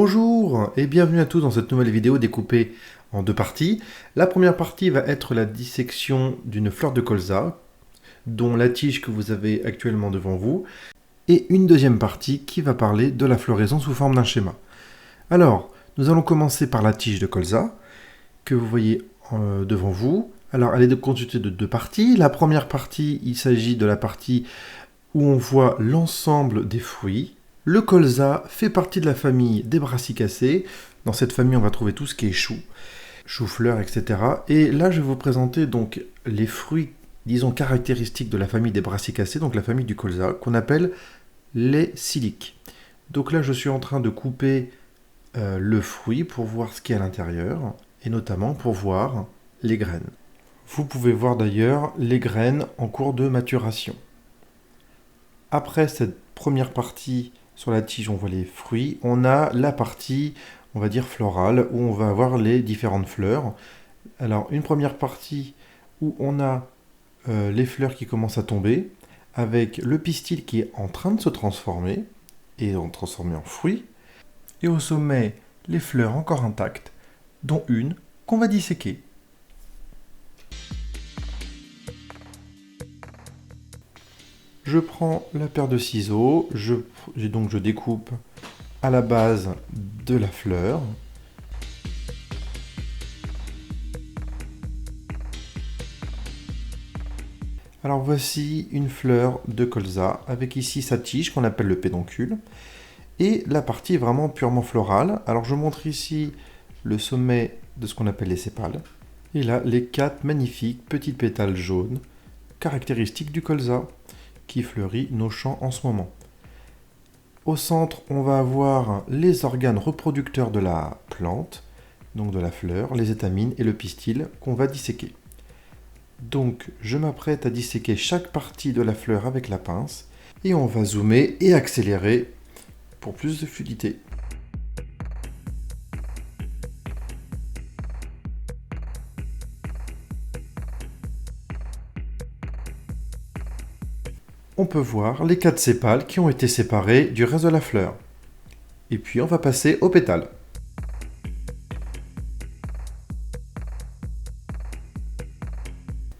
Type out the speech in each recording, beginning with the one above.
Bonjour et bienvenue à tous dans cette nouvelle vidéo découpée en deux parties. La première partie va être la dissection d'une fleur de colza, dont la tige que vous avez actuellement devant vous, et une deuxième partie qui va parler de la floraison sous forme d'un schéma. Alors, nous allons commencer par la tige de colza, que vous voyez devant vous. Alors, elle est constituée de deux parties. La première partie, il s'agit de la partie où on voit l'ensemble des fruits. Le colza fait partie de la famille des brassicacées. Dans cette famille, on va trouver tout ce qui est choux, chou-fleur, etc. Et là, je vais vous présenter donc les fruits, disons, caractéristiques de la famille des brassicacées, donc la famille du colza, qu'on appelle les psylliques. Donc là, je suis en train de couper le fruit pour voir ce qu'il y a à l'intérieur, et notamment pour voir les graines. Vous pouvez voir d'ailleurs les graines en cours de maturation. Après cette première partie sur la tige, on voit les fruits. On a la partie, on va dire, florale, où on va avoir les différentes fleurs. Alors, une première partie où on a les fleurs qui commencent à tomber, avec le pistil qui est en train de se transformer, et transformer en fruits. Et au sommet, les fleurs encore intactes, dont une qu'on va disséquer. Je prends la paire de ciseaux, je découpe à la base de la fleur. Alors voici une fleur de colza avec ici sa tige qu'on appelle le pédoncule. Et la partie est vraiment purement florale. Alors je montre ici le sommet de ce qu'on appelle les sépales. Et là, les 4 magnifiques petits pétales jaunes, caractéristiques du colza, qui fleurit nos champs en ce moment. Au centre, on va avoir les organes reproducteurs de la plante, donc de la fleur, les étamines et le pistil qu'on va disséquer. Donc, je m'apprête à disséquer chaque partie de la fleur avec la pince et on va zoomer et accélérer pour plus de fluidité. On peut voir les 4 sépales qui ont été séparés du reste de la fleur. Et puis on va passer aux pétales.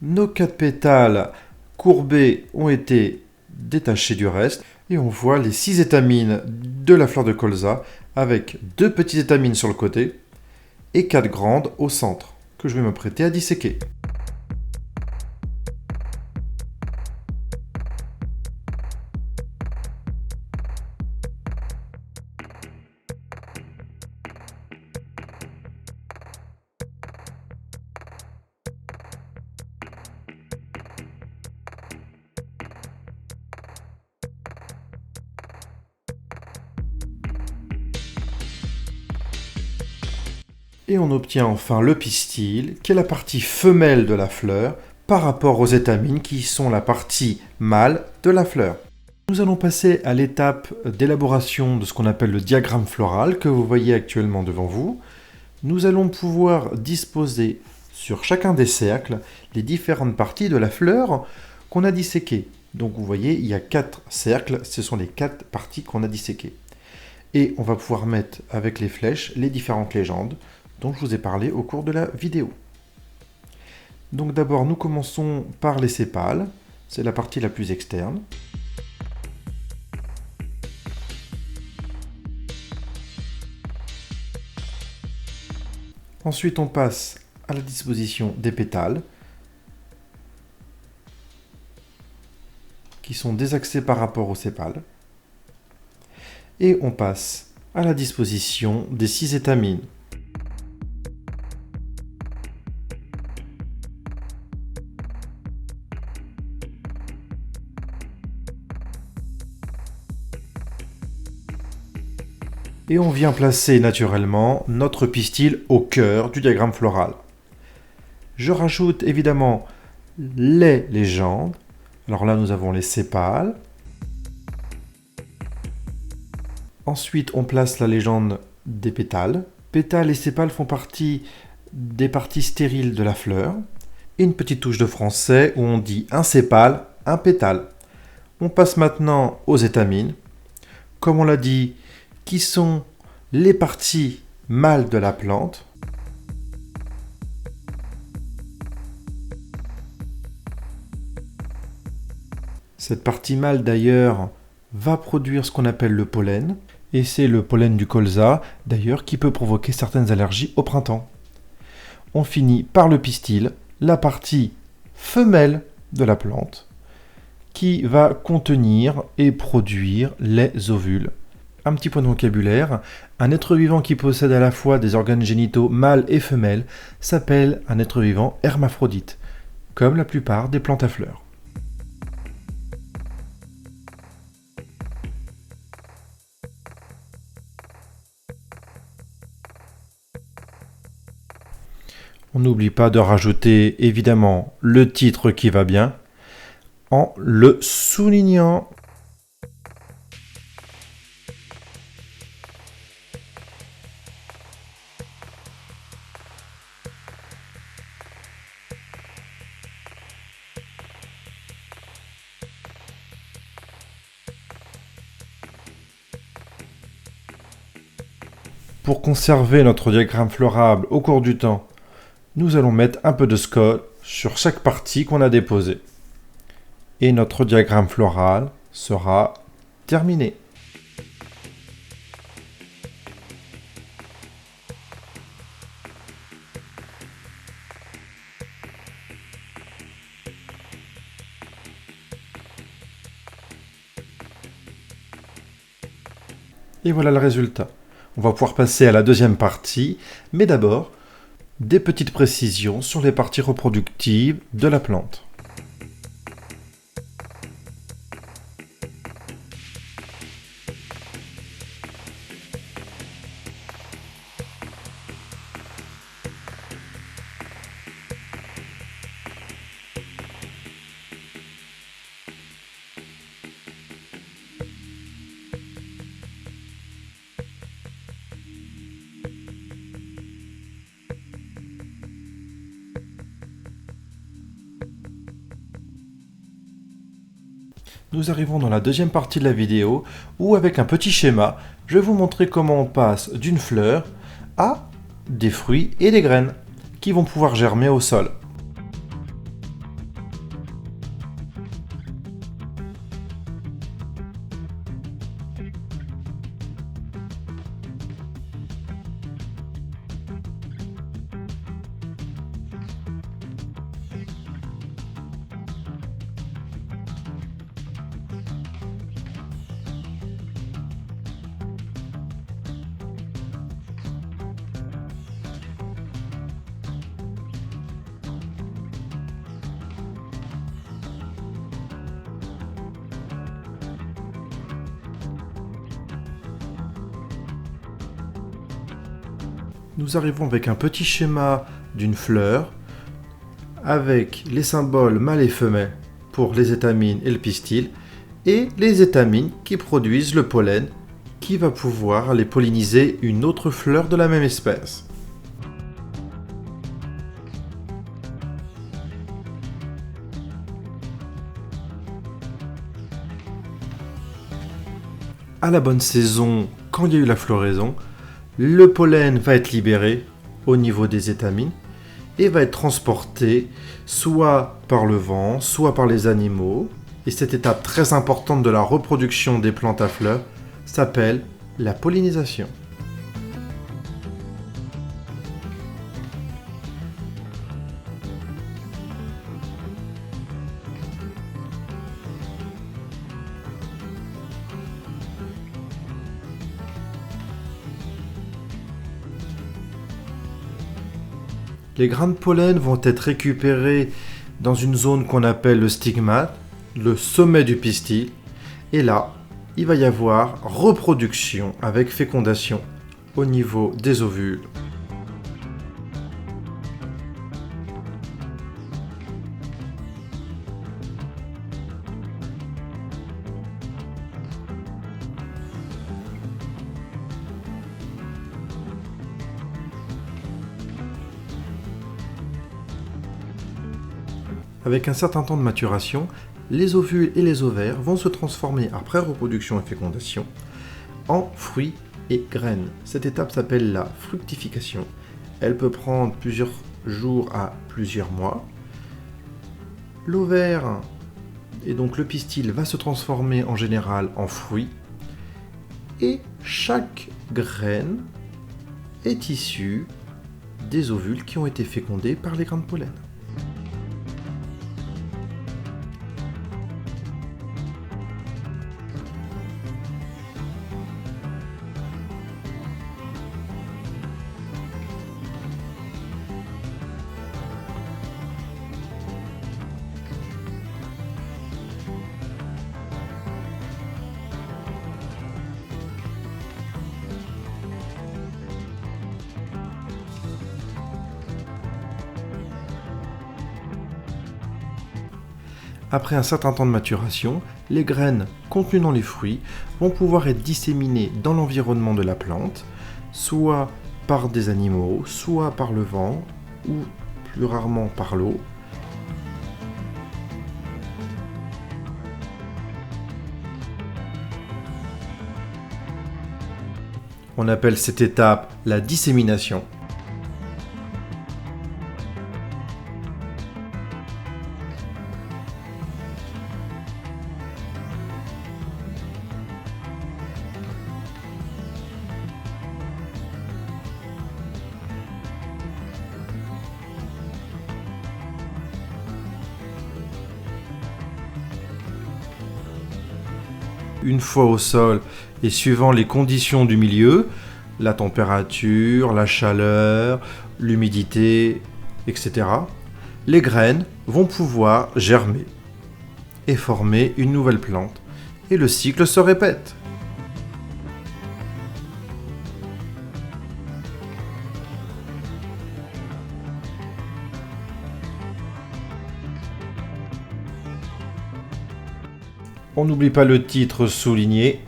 Nos 4 pétales courbés ont été détachés du reste et on voit les 6 étamines de la fleur de colza avec 2 petites étamines sur le côté et 4 grandes au centre que je vais m'apprêter à disséquer. Et on obtient enfin le pistil, qui est la partie femelle de la fleur, par rapport aux étamines, qui sont la partie mâle de la fleur. Nous allons passer à l'étape d'élaboration de ce qu'on appelle le diagramme floral, que vous voyez actuellement devant vous. Nous allons pouvoir disposer sur chacun des cercles les différentes parties de la fleur qu'on a disséquées. Donc vous voyez, il y a 4 cercles, ce sont les 4 parties qu'on a disséquées. Et on va pouvoir mettre avec les flèches les différentes légendes dont je vous ai parlé au cours de la vidéo. Donc d'abord, nous commençons par les sépales. C'est la partie la plus externe. Ensuite, on passe à la disposition des pétales, qui sont désaxés par rapport aux sépales. Et on passe à la disposition des 6 étamines. Et on vient placer naturellement notre pistil au cœur du diagramme floral. Je rajoute évidemment les légendes. Alors là, nous avons les sépales. Ensuite, on place la légende des pétales. Pétales et sépales font partie des parties stériles de la fleur. Et une petite touche de français où on dit un sépale, un pétale. On passe maintenant aux étamines. Comme on l'a dit, qui sont les parties mâles de la plante. Cette partie mâle d'ailleurs va produire ce qu'on appelle le pollen, et c'est le pollen du colza d'ailleurs qui peut provoquer certaines allergies au printemps. On finit par le pistil, la partie femelle de la plante, qui va contenir et produire les ovules. Un petit point de vocabulaire, un être vivant qui possède à la fois des organes génitaux mâles et femelles s'appelle un être vivant hermaphrodite, comme la plupart des plantes à fleurs. On n'oublie pas de rajouter évidemment le titre qui va bien en le soulignant. Pour conserver notre diagramme florable au cours du temps, nous allons mettre un peu de scotch sur chaque partie qu'on a déposée. Et notre diagramme floral sera terminé. Et voilà le résultat. On va pouvoir passer à la deuxième partie, mais d'abord, des petites précisions sur les parties reproductives de la plante. Nous arrivons dans la deuxième partie de la vidéo où, avec un petit schéma, je vais vous montrer comment on passe d'une fleur à des fruits et des graines qui vont pouvoir germer au sol. Nous arrivons avec un petit schéma d'une fleur avec les symboles mâle et femelle pour les étamines et le pistil et les étamines qui produisent le pollen qui va pouvoir aller polliniser une autre fleur de la même espèce. À la bonne saison, quand il y a eu la floraison, le pollen va être libéré au niveau des étamines et va être transporté soit par le vent, soit par les animaux. Et cette étape très importante de la reproduction des plantes à fleurs s'appelle la pollinisation. Les grains de pollen vont être récupérés dans une zone qu'on appelle le stigmate, le sommet du pistil, et là, il va y avoir reproduction avec fécondation au niveau des ovules. Avec un certain temps de maturation, les ovules et les ovaires vont se transformer après reproduction et fécondation en fruits et graines. Cette étape s'appelle la fructification. Elle peut prendre plusieurs jours à plusieurs mois. L'ovaire et donc le pistil va se transformer en général en fruit. Et chaque graine est issue des ovules qui ont été fécondés par les grains de pollen. Après un certain temps de maturation, les graines contenues dans les fruits vont pouvoir être disséminées dans l'environnement de la plante, soit par des animaux, soit par le vent, ou plus rarement par l'eau. On appelle cette étape la dissémination. Une fois au sol et suivant les conditions du milieu, la température, la chaleur, l'humidité, etc., les graines vont pouvoir germer et former une nouvelle plante. Et le cycle se répète. On n'oublie pas le titre souligné.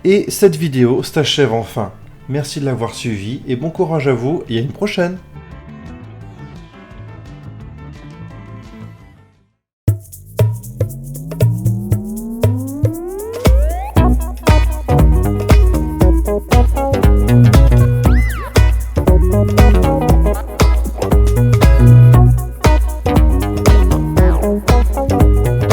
Et cette vidéo s'achève enfin. Merci de l'avoir suivi et bon courage à vous et à une prochaine.